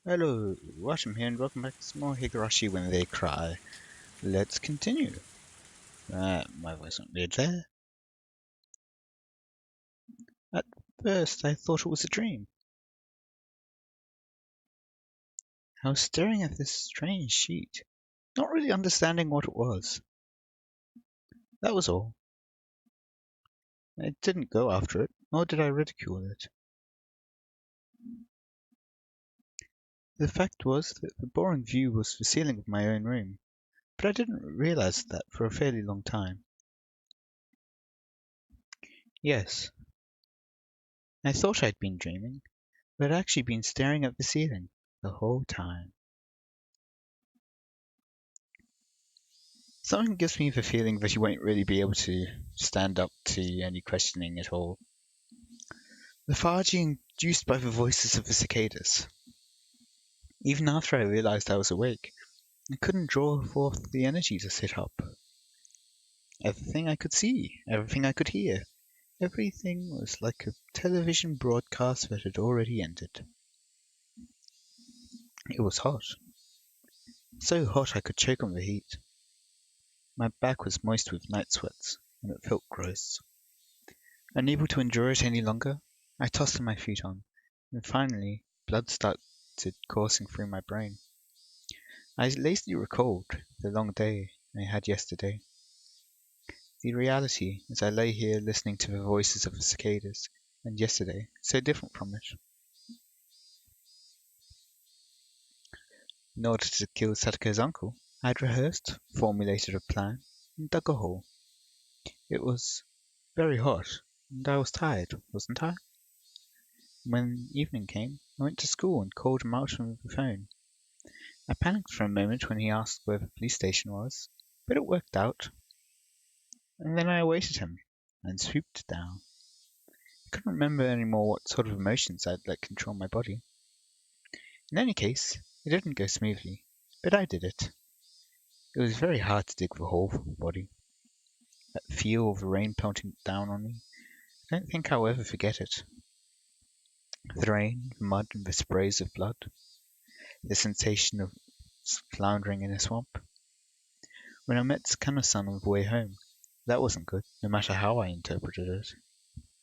Hello, Washam here, and welcome back to some more Higurashi When They Cry. Let's continue. My voice went weird there. At first, I thought it was a dream. I was staring at this strange sheet, not really understanding what it was. That was all. I didn't go after it, nor did I ridicule it. The fact was that the boring view was the ceiling of my own room, but I didn't realize that for a fairly long time. Yes, I thought I'd been dreaming, but I'd actually been staring at the ceiling the whole time. Something gives me the feeling that you won't really be able to stand up to any questioning at all. Lethargy induced by the voices of the cicadas. Even after I realized I was awake, I couldn't draw forth the energy to sit up. Everything I could see, everything I could hear, everything was like a television broadcast that had already ended. It was hot. So hot I could choke on the heat. My back was moist with night sweats, and it felt gross. Unable to endure it any longer, I tossed my feet on, and finally blood started coursing through my brain. I lazily recalled the long day I had yesterday. The reality, as I lay here listening to the voices of the cicadas, and yesterday, so different from it. In order to kill Satoko's uncle, I had rehearsed, formulated a plan, and dug a hole. It was very hot, and I was tired, wasn't I? When evening came, I went to school and called him out on the phone. I panicked for a moment when he asked where the police station was, but it worked out. And then I awaited him, and swooped down. I couldn't remember any more what sort of emotions I'd let control my body. In any case, it didn't go smoothly, but I did it. It was very hard to dig the hole for my body. That feel of the rain pelting down on me, I don't think I'll ever forget it. The rain, the mud, and the sprays of blood. The sensation of floundering in a swamp. When I met Sakana-san on the way home, that wasn't good, no matter how I interpreted it.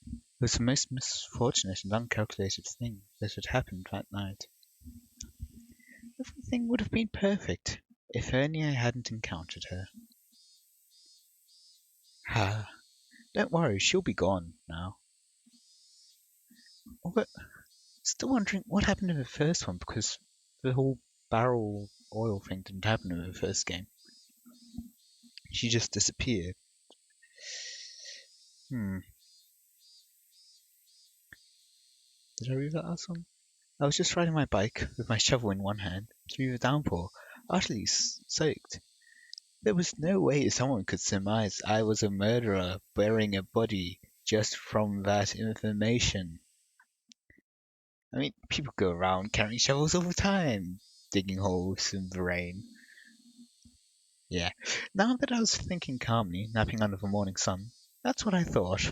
It was the most misfortunate and uncalculated thing that had happened that night. Everything would have been perfect if only I hadn't encountered her. Ah, don't worry, she'll be gone now. But still wondering what happened in the first one because the whole barrel oil thing didn't happen in the first game. She just disappeared. Hmm, did I read that last one? I was just riding my bike with my shovel in one hand through the downpour, utterly soaked. There was no way someone could surmise I was a murderer burying a body just from that information. I mean, people go around carrying shovels all the time, digging holes in the rain. Yeah. Now that I was thinking calmly, napping under the morning sun, that's what I thought.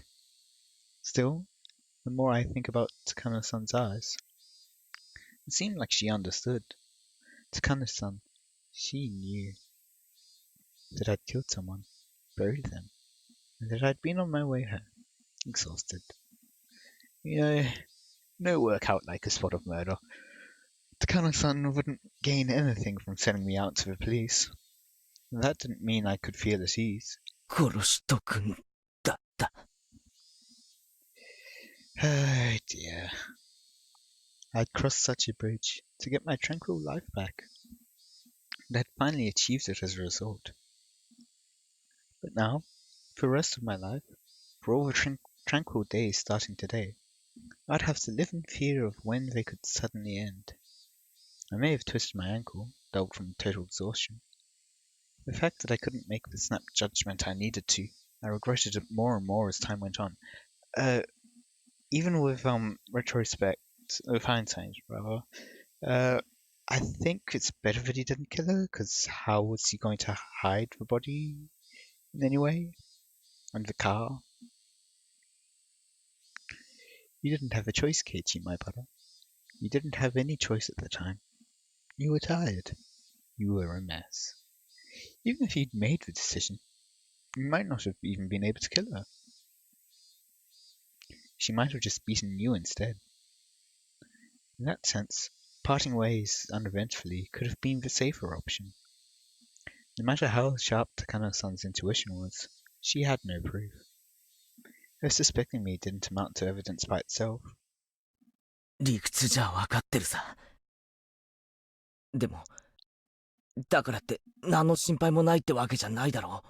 Still, the more I think about Takano-san's eyes, it seemed like she understood. Takano-san, she knew that I'd killed someone, buried them, and that I'd been on my way home, exhausted. You know, no work out like a spot of murder. Takano-san wouldn't gain anything from sending me out to the police. That didn't mean I could feel at ease. 殺しとくんだった。Oh dear. I'd crossed such a bridge to get my tranquil life back, and I'd finally achieved it as a result. But now, for the rest of my life, for all the tranquil days starting today, I'd have to live in fear of when they could suddenly end. I may have twisted my ankle, died from total exhaustion. The fact that I couldn't make the snap judgment I needed to, I regretted it more and more as time went on. Uh, Even with retrospect, with hindsight, rather, uh, I think it's better that he didn't kill her, because how was he going to hide the body in any way? And the car? You didn't have a choice, Keiichi, my brother. You didn't have any choice at the time. You were tired. You were a mess. Even if you'd made the decision, you might not have even been able to kill her. She might have just beaten you instead. In that sense, parting ways uneventfully could have been the safer option. No matter how sharp Takano-san's intuition was, she had no proof. Her suspecting me didn't amount to evidence by itself. 理屈じゃわかってるさ。でも、だからって何の心配もないってわけじゃないだろう。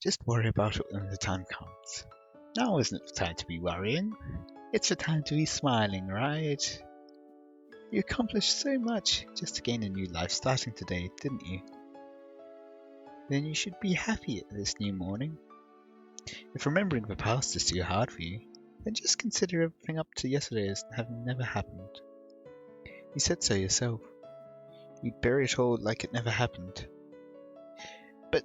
Just worry about it when the time comes. Now isn't the time to be worrying. It's the time to be smiling, right? You accomplished so much just to gain a new life starting today, didn't you? Then you should be happy at this new morning. If remembering the past is too hard for you, then just consider everything up to yesterday as having never happened. You said so yourself. You'd bury it all like it never happened. But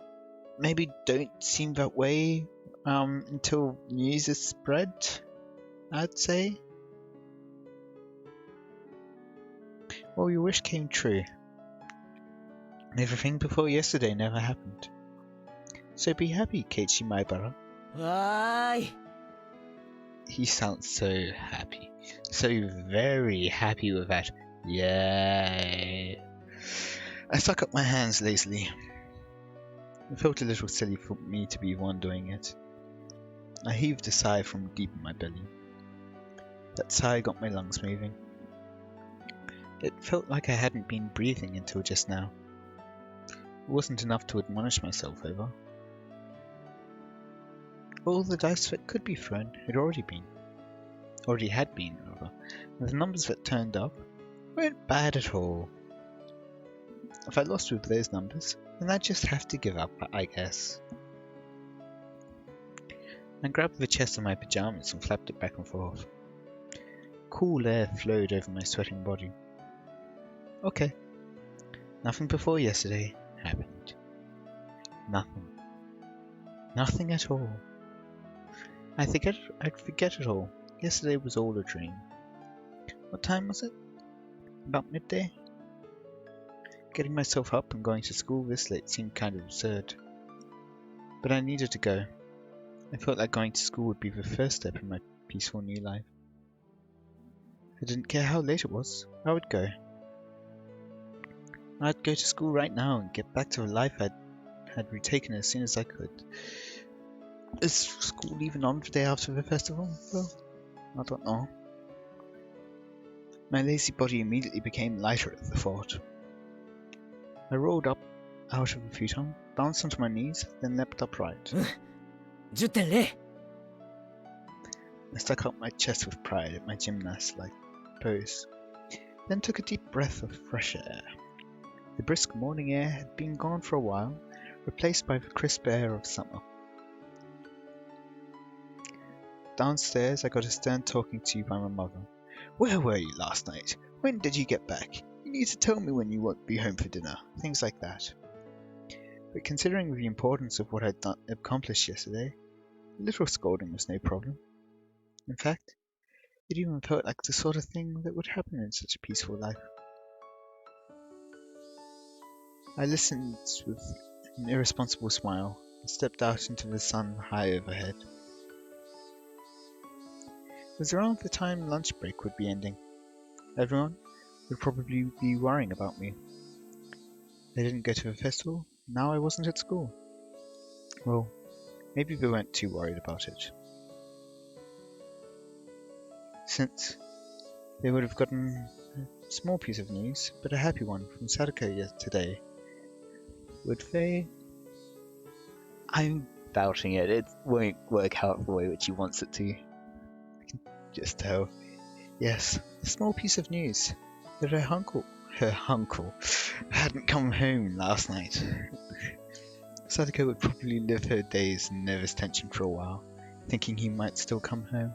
maybe don't seem that way until news is spread, I'd say. Well, your wish came true. Everything before yesterday never happened. So be happy, Keiichi Maibara. わーい。 He sounds so happy. So very happy with that. Yay. I stuck up my hands lazily. It felt a little silly for me to be the one doing it. I heaved a sigh from deep in my belly. That sigh got my lungs moving. It felt like I hadn't been breathing until just now. It wasn't enough to admonish myself over. All the dice that could be thrown had already had been, rather, and the numbers that turned up weren't bad at all. If I lost with those numbers, then I'd just have to give up, I guess. I grabbed the chest of my pajamas and flapped it back and forth. Cool air flowed over my sweating body. Okay. Nothing before yesterday happened. Nothing. Nothing at all. I'd forget it all. Yesterday was all a dream. What time was it? About midday? Getting myself up and going to school this late seemed kind of absurd. But I needed to go. I felt like going to school would be the first step in my peaceful new life. I didn't care how late it was, I would go. I'd go to school right now and get back to the life I had retaken as soon as I could. Is school even on the day after the festival? Well, I don't know. My lazy body immediately became lighter at the thought. I rolled up out of the futon, bounced onto my knees, then leapt upright. 10.0 I stuck out my chest with pride at my gymnast-like pose, then took a deep breath of fresh air. The brisk morning air had been gone for a while, replaced by the crisp air of summer. Downstairs, I got a stern talking to by my mother. Where were you last night? When did you get back? You need to tell me when you won't be home for dinner. Things like that. But considering the importance of what I'd accomplished yesterday, a little scolding was no problem. In fact, it even felt like the sort of thing that would happen in such a peaceful life. I listened with an irresponsible smile and stepped out into the sun high overhead. It was around the time lunch break would be ending. Everyone would probably be worrying about me. They didn't go to the festival, now I wasn't at school. Well, maybe they weren't too worried about it. Since they would have gotten a small piece of news, but a happy one from Sadako today. Would they? I'm doubting it. It won't work out the way which he wants it to. I can just tell. Yes, a small piece of news that her uncle hadn't come home last night. Sadako would probably live her days in nervous tension for a while, thinking he might still come home.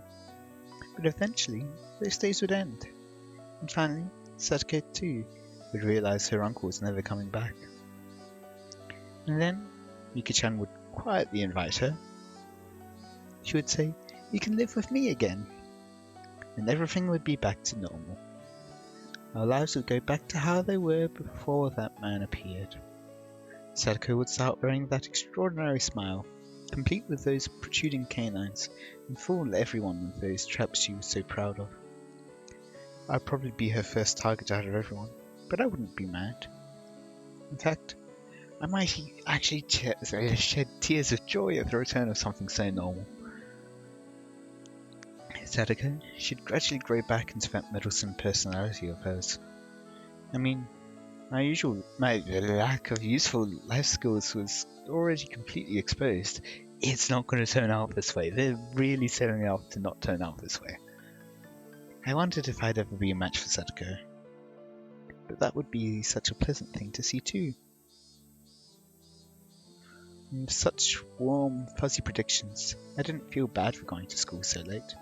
But eventually, those days would end. And finally, Sadako too would realize her uncle was never coming back. And then, Yuki-chan would quietly invite her. She would say, "You can live with me again." And everything would be back to normal. Our lives would go back to how they were before that man appeared. Sadako would start wearing that extraordinary smile, complete with those protruding canines, and fool everyone with those traps she was so proud of. I'd probably be her first target out of everyone, but I wouldn't be mad. In fact, I might actually shed tears of joy at the return of something so normal. Sadako, she'd gradually grow back into that meddlesome personality of hers. I mean, my lack of useful life skills was already completely exposed. It's not going to turn out this way. They're really setting it up to not turn out this way. I wondered if I'd ever be a match for Sadako, but that would be such a pleasant thing to see too. And with such warm, fuzzy predictions, I didn't feel bad for going to school so late.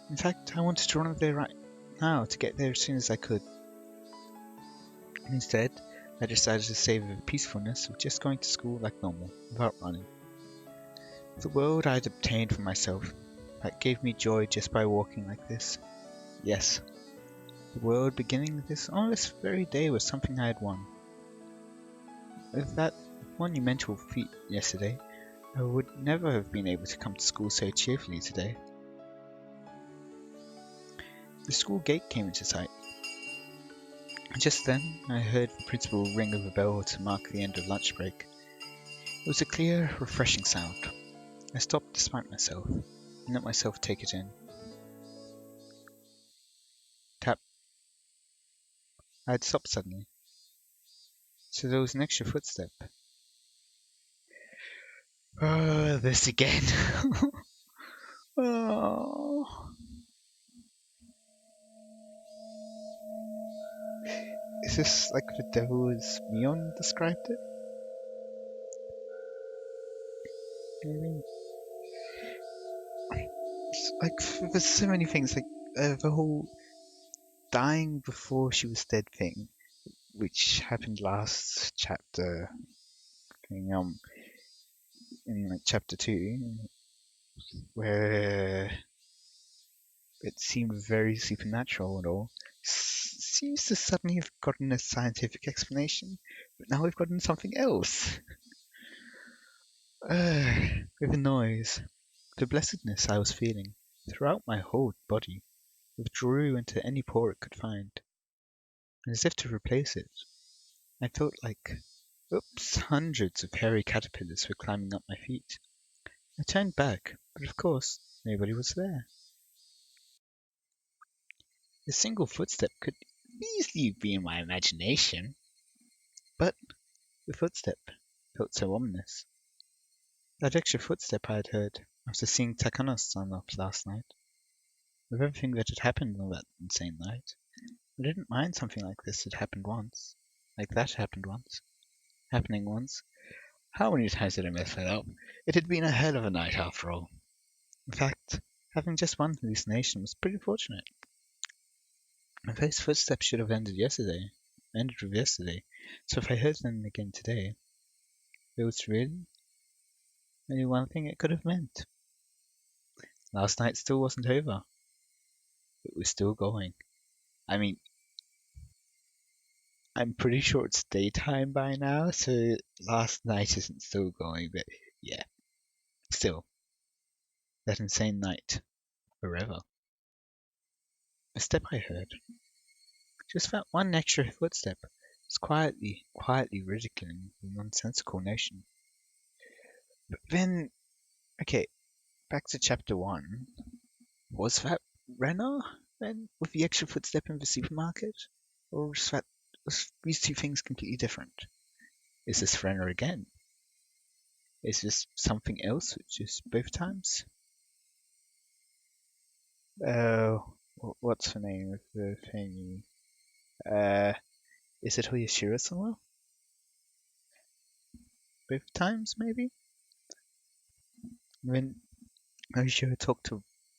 In fact, I wanted to run there right now to get there as soon as I could. Instead, I decided to savor the peacefulness of just going to school like normal, without running. The world I'd obtained for myself, that gave me joy just by walking like this. Yes, the world beginning on this very day was something I had won. With that monumental feat yesterday, I would never have been able to come to school so cheerfully today. The school gate came into sight. Just then, I heard the principal ring of a bell to mark the end of lunch break. It was a clear, refreshing sound. I stopped despite myself, and let myself take it in. Tap. I had stopped suddenly, so there was an extra footstep. Oh, this again. Oh. Is this like the devil as Mion described it? Maybe. It's like there's so many things, like the whole dying before she was dead thing, which happened last chapter, in like chapter 2, where it seemed very supernatural and all. Seems to suddenly have gotten a scientific explanation, but now we've gotten something else. With a noise, the blessedness I was feeling throughout my whole body withdrew into any pore it could find, and as if to replace it, I felt like, oops, hundreds of hairy caterpillars were climbing up my feet. I turned back, but of course, nobody was there. A single footstep could easily be in my imagination, but the footstep felt so ominous. That extra footstep I had heard after seeing Takanos stand up last night. With everything that had happened on that insane night, I didn't mind something like this had happened once. Like that happened once. Happening once. How many times did I mess that up? It had been a hell of a night after all. In fact, having just one hallucination was pretty fortunate. Those footsteps should have ended with yesterday, so if I heard them again today, there was really only one thing it could have meant. Last night still wasn't over. It was still going. I mean, I'm pretty sure it's daytime by now, so last night isn't still going, but yeah, still, that insane night, forever. A step I heard, just that one extra footstep, was quietly ridiculing the nonsensical notion. But then, okay, back to chapter 1. Was that Renner then, with the extra footstep in the supermarket? Or was these two things completely different? Is this Renner again? Is this something else, which is both times? Oh, what's the name of the thing? Uh, is it Hoyashiro somewhere? Both times, maybe? When Hoyashiro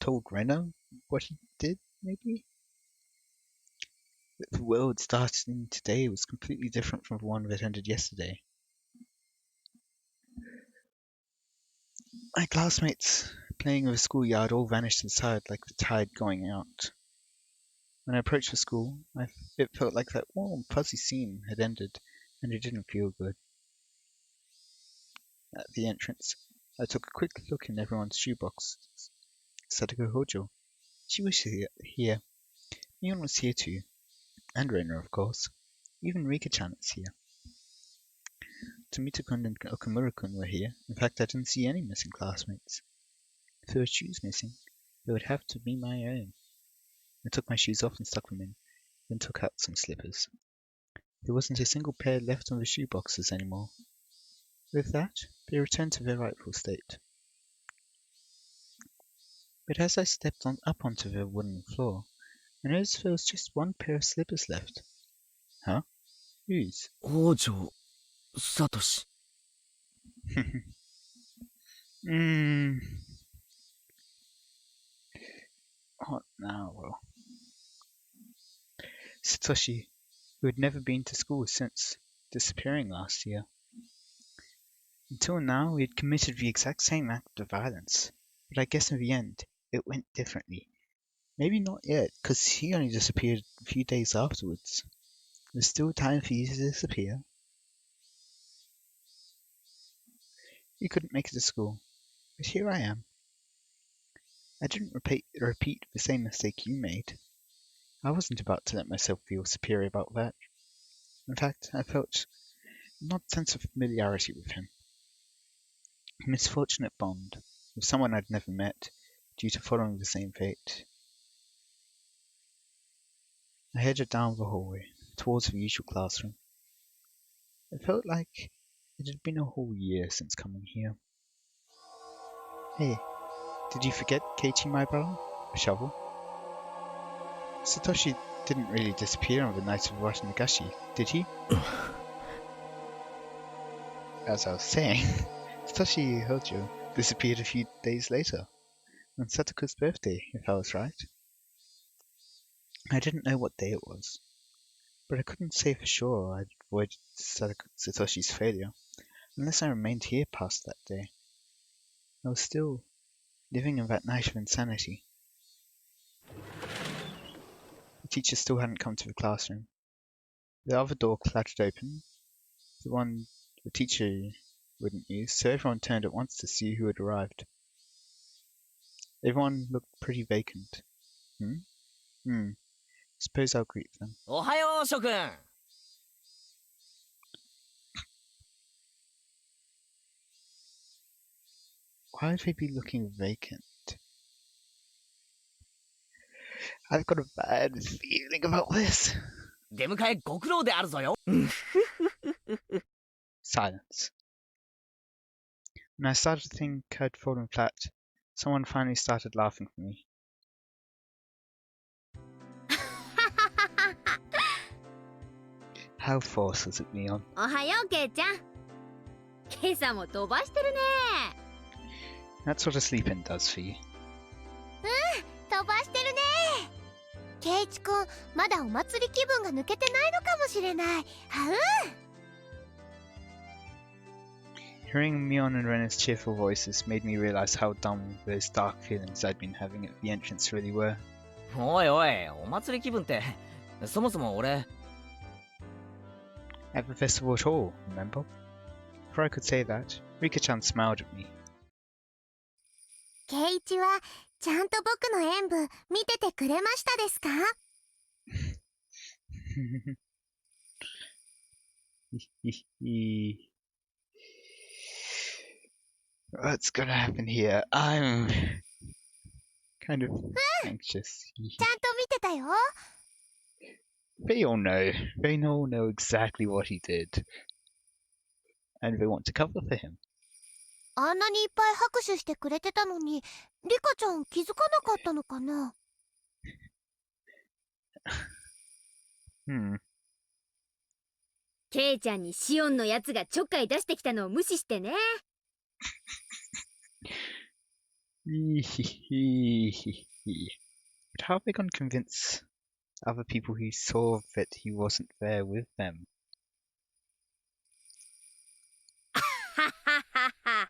told Reno what he did, maybe? The world starting today was completely different from the one that ended yesterday. My classmates playing in the schoolyard all vanished inside like the tide going out. When I approached the school, it felt like that warm, fuzzy scene had ended, and it didn't feel good. At the entrance, I took a quick look in everyone's shoebox. Sadako Hojo. She was here. Mion was here too. And Reina, of course. Even Rika-chan is here. Tomita-kun and Okamura-kun were here. In fact, I didn't see any missing classmates. If there were shoes missing, they would have to be my own. I took my shoes off and stuck them in, then took out some slippers. There wasn't a single pair left on the shoe boxes anymore. With that, they returned to their rightful state. But as I stepped up onto the wooden floor, I noticed there was just one pair of slippers left. Huh? Whose? 王女サトシ Hmm. What now? Well, Satoshi, who had never been to school since disappearing last year. Until now, he had committed the exact same act of violence, but I guess in the end, it went differently. Maybe not yet, because he only disappeared a few days afterwards. There's still time for you to disappear. You couldn't make it to school, but here I am. I didn't repeat the same mistake you made. I wasn't about to let myself feel superior about that. In fact, I felt an odd sense of familiarity with him. A misfortunate bond with someone I'd never met due to following the same fate. I headed down the hallway towards the usual classroom. It felt like it had been a whole year since coming here. Hey, did you forget Keiichi, my brother? A shovel? Satoshi didn't really disappear on the night of Higurashi, did he? As I was saying, Satoshi Hojo disappeared a few days later, on Satoku's birthday, if I was right. I didn't know what day it was, but I couldn't say for sure I'd avoided Satoshi's failure unless I remained here past that day. I was still living in that night of insanity. The teacher still hadn't come to the classroom. The other door clattered open, the one the teacher wouldn't use, so everyone turned at once to see who had arrived. Everyone looked pretty vacant. Suppose I'll greet them. おはよう諸君 Why would they be looking vacant? I've got a bad feeling about this. 出迎えご苦労であるぞよ Silence. When I started to think I'd fallen flat, someone finally started laughing for me. How false was it, Leon? おはようケイちゃん今朝も飛ばしてるね That's what a sleep-in does for you. 飛ばしてるねケイチくんまだお祭り気分が抜けてないのかもしれないは Hearing Mion and Rena's cheerful voices made me realize how dumb those dark feelings I'd been having at the entrance really were. おいおいお祭り気分ってそもそも俺 At the festival at all, remember? Before I could say that, Rika-chan smiled at me. ケイチはちゃんと僕の演舞見ててくれましたですか What's gonna happen here? I'm kind of anxious. ちゃんと見てたよ They all know. They all know exactly what he did. And they want to cover for him. あんなにいっぱい拍手してくれてたのにリカちゃん気づかなかったのかな ケイちゃんにシオンのやつがちょっかい出してきたのを無視してね But how are they going to convince other people who saw that he wasn't there with them? はははは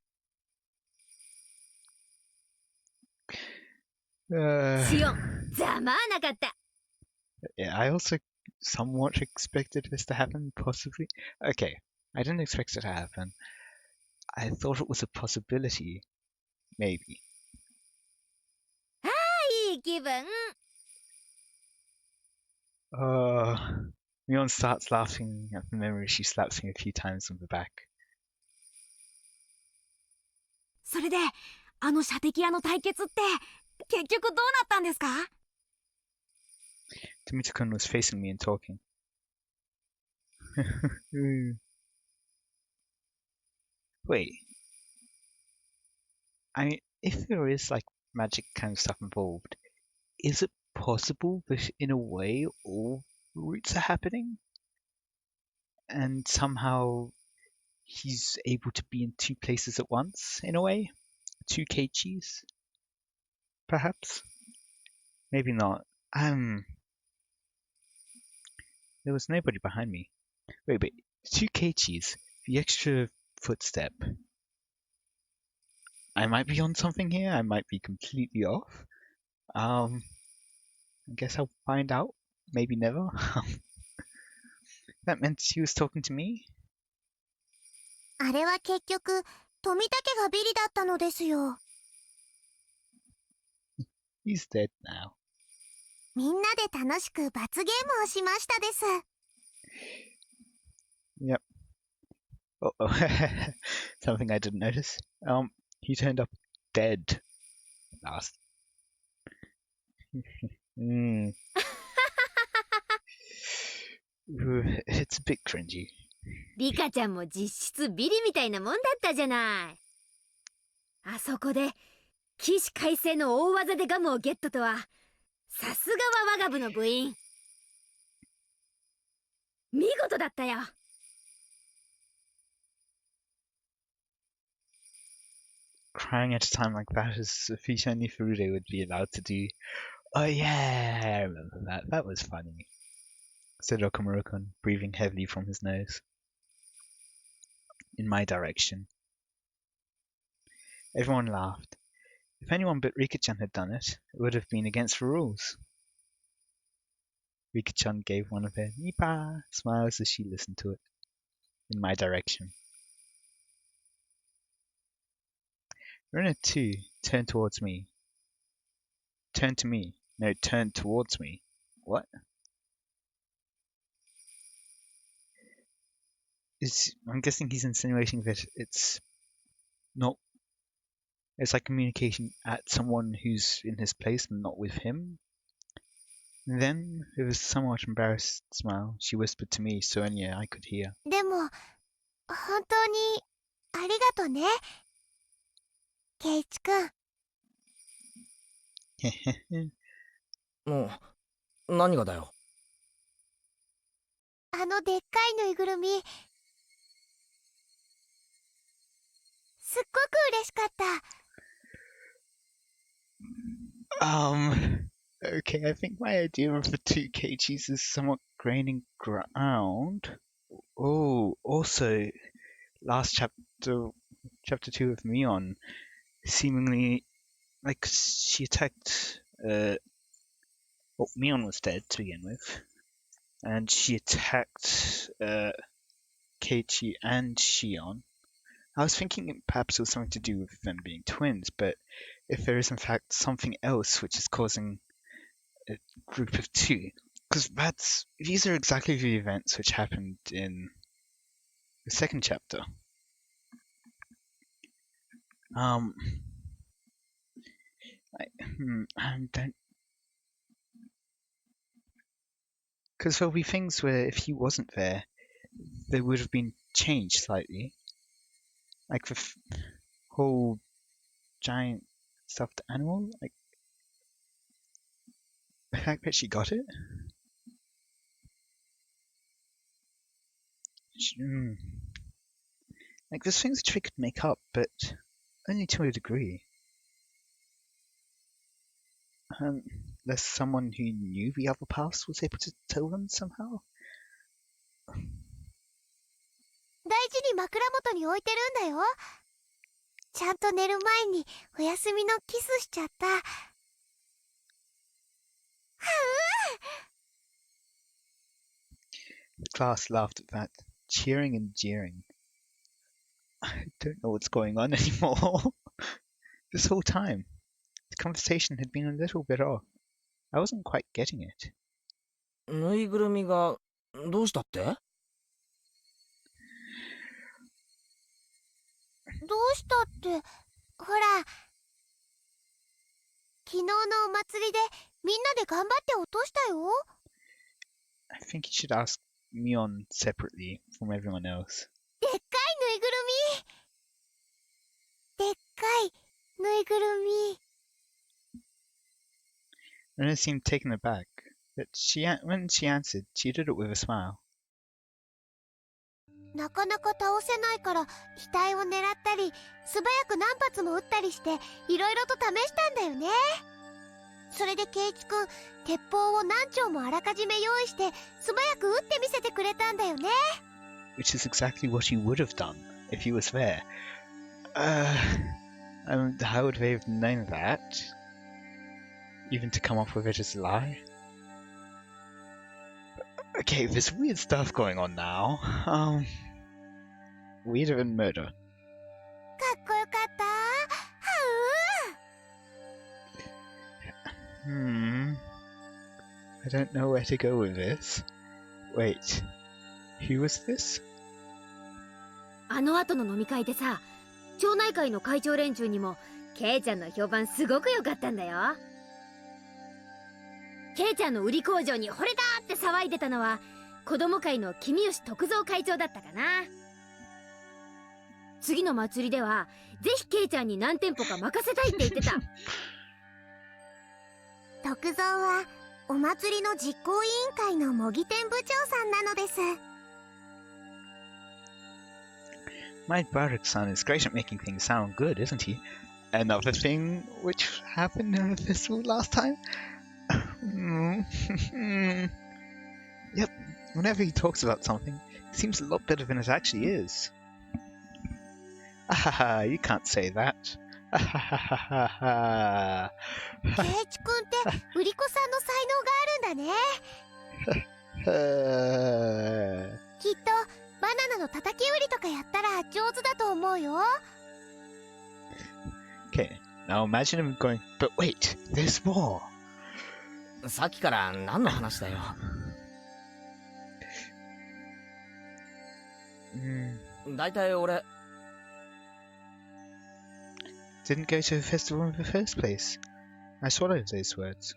シオンざまあなかった Yeah, I also somewhat expected this to happen, possibly. Okay, I didn't expect it to happen. I thought it was a possibility, maybe. いい気分。 Mion starts laughing at the memory. She slaps me a few times on the back. それで、あの射的屋の対決って結局どうなったんですか？ Tomita-kun was facing me and talking. Wait. I mean, if there is like magic kind of stuff involved, is it possible that in a way all routes are happening? And somehow he's able to be in two places at once, in a way? Two Keichis? Perhaps? Maybe not. There was nobody behind me. Wait, two Keichis, the extra footstep. I might be on something here, I might be completely off. I guess I'll find out. Maybe never. That meant she was talking to me? あれは結局、富田家がビリだったのですよ。He's dead now. みんなで楽しく罰ゲームをしましたです。Yep. Uh-oh. Something I didn't notice. He turned up dead last. It's a bit cringy. リカちゃんも実質ビリみたいなもんだったじゃない。あそこで起死回生の大技でガムをゲットとは、さすがは我が部の部員。見事だったよ。Crying at a time like that is a feature only Furude would be allowed to do. Oh yeah, I remember that. That was funny. Said Okamura-kun, breathing heavily from his nose. In my direction. Everyone laughed. If anyone but Rika-chan had done it, it would have been against the rules. Rika-chan gave one of her Nipa smiles as she listened to it. In my direction. Runa too turned towards me. Turned to me. No, turned towards me. What? I'm guessing he's insinuating that it's not. It's like communication at someone who's in his place and not with him. And then, with a somewhat embarrassed smile, she whispered to me so only I could hear. でも、本当にありがとね、ケイチくん。もう、何がだよ。あのでっかいぬいぐるみ、すっごく嬉しかった。Okay, I think my idea of the two Keichis is somewhat gaining ground. Oh, also, last chapter 2 of Mion, seemingly, like, she attacked, well, Mion was dead to begin with, and she attacked, Keiichi and Shion. I was thinking perhaps it was something to do with them being twins, but if there is in fact something else which is causing a group of two, because these are exactly the events which happened in the second chapter. I don't, because there'll be things where if he wasn't there, they would have been changed slightly, like the whole giant stuffed animal, like the fact that she got it. Like there's things which we could make up, but only to a degree. Unless someone who knew the other past was able to tell them somehow. 大事に枕元に置いてるんだよ。ちゃんと寝る前にお休みのキスしちゃった。はう The class laughed at that, cheering and jeering. I don't know what's going on anymore. This whole time, the conversation had been a little bit off. I wasn't quite getting it. ぬいぐるみがどうしたって？どうしたって、ほら、昨日のお祭りでみんなで頑張って落としたよ。I think you should ask Mion separately from everyone else. でっかいぬいぐるみ。でっかいぬいぐるみ。Rena seemed taken aback, but when she answered, she did it with a smile. なかなか倒せないから額を狙ったり素早く何発も撃ったりしていろいろと試したんだよね。それでケイチくん鉄砲を何丁もあらかじめ用意して素早く撃ってみせてくれたんだよね。 Which is exactly what you would have done if he was there. How would they have known that? Even to come up with it as a lie? Okay, there's weird stuff going on now. Weirder than murder. かっこよかった。I don't know where to go with this. Wait, who was this? あの後の飲み会でさ、町内会の会長連中にもケイちゃんの評判すごく良かったんだよ。ケイちゃんの売り工場に惚れたって騒いでたのは子供会の君吉徳蔵会長だったかな。次の祭りではぜひケイちゃんに何店舗か任せたいって言ってた。徳蔵はお祭りの実行委員会の模擬店部長さんなのです。 My Barak-san is great at making things sound good, isn't he? Another thing which happened in the festival last time? Yep, whenever he talks about something, it seems a lot better than it actually is. Ahaha, you can't say that. Ahahaha. ケイチくんって売り子さんの才能があるんだね。きっとバナナの叩き売りとかやったら上手だと思うよ。 Okay, now imagine him going, but wait, there's more. さっきから何の話だよ。だいたい俺 Didn't go to the festival in the first place. I swallowed those words.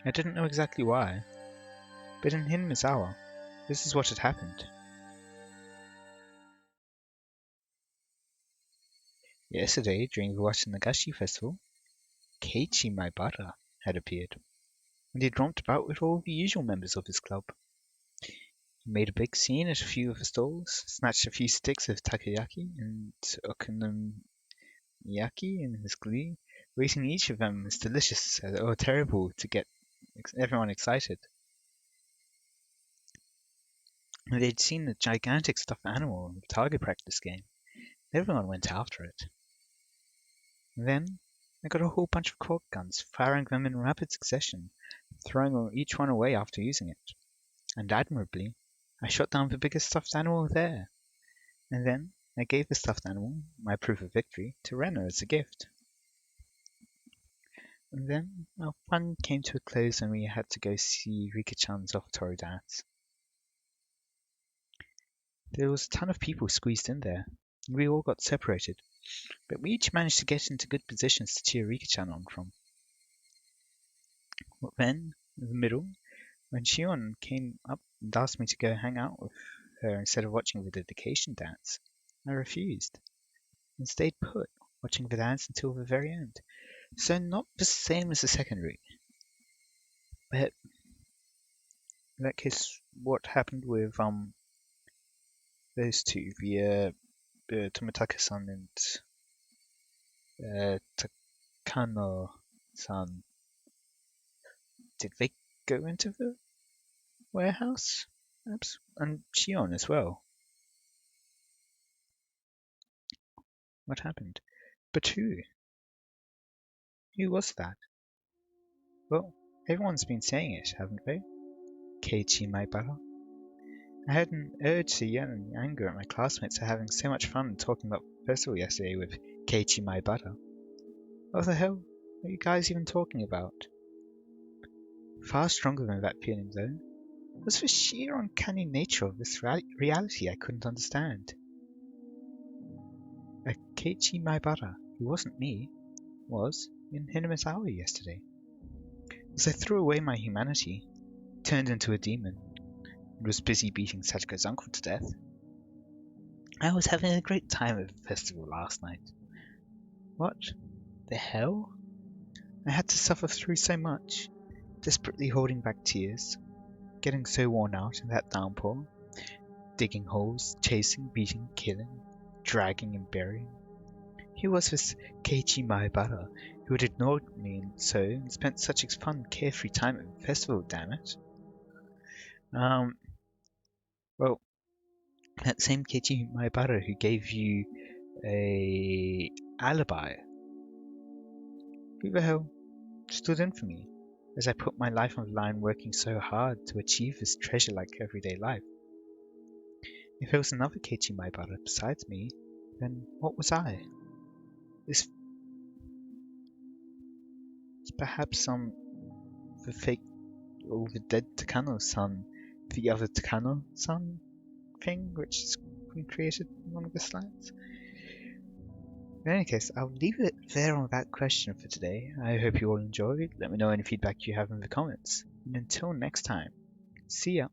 I didn't know exactly why, but in Hinmizawa, this is what had happened. Yesterday, during the Nagashi festival, Keiichi Maibara had appeared, and he had romped about with all the usual members of his club. He made a big scene at a few of the stalls, snatched a few sticks of takoyaki and okonomiyaki in his glee, rating each of them as delicious or terrible to get everyone excited. They'd seen the gigantic stuffed animal in the target practice game. Everyone went after it. And then I got a whole bunch of cork guns, firing them in rapid succession, throwing each one away after using it. And admirably, I shot down the biggest stuffed animal there. And then I gave the stuffed animal, my proof of victory, to Rena as a gift. And then our fun came to a close and we had to go see Rika-chan's offertory dance. There was a ton of people squeezed in there, and we all got separated, but we each managed to get into good positions to cheer Rika-chan on from. But then, in the middle, when Shion came up and asked me to go hang out with her instead of watching the dedication dance, I refused, and stayed put, watching the dance until the very end. So not the same as the second route. But in that case, what happened with those two, the Tomitaka-san and Takano-san? Did they go into the warehouse? Perhaps? And Shion as well. What happened? But who? Who was that? Well, everyone's been saying it, haven't they? Keiichi Maibara. I had an urge to yell in anger at my classmates for having so much fun talking about festival yesterday with Keiichi Maibara. What the hell are you guys even talking about? Far stronger than that feeling, though, was the sheer uncanny nature of this reality I couldn't understand. A Keiichi Maibara, who wasn't me, was in Hinamizawa yesterday. As I threw away my humanity, turned into a demon, and was busy beating Sachiko's uncle to death, I was having a great time at the festival last night. What the hell? I had to suffer through so much, desperately holding back tears, getting so worn out in that downpour, digging holes, chasing, beating, killing, dragging and burying. Who was this Keiichi Maibara who had ignored me and spent such a fun, carefree time at the festival, damn it? Well, that same Keiichi Maibara who gave you a alibi. Who the hell stood in for me as I put my life on the line working so hard to achieve this treasure-like everyday life? If there was another Keiichi Maibara besides me, then what was I? Is perhaps the fake or the dead Takano-san, the other Takano-san thing which has been created in one of the slides? In any case, I'll leave it there on that question for today. I hope you all enjoyed. Let me know any feedback you have in the comments. And until next time, see ya.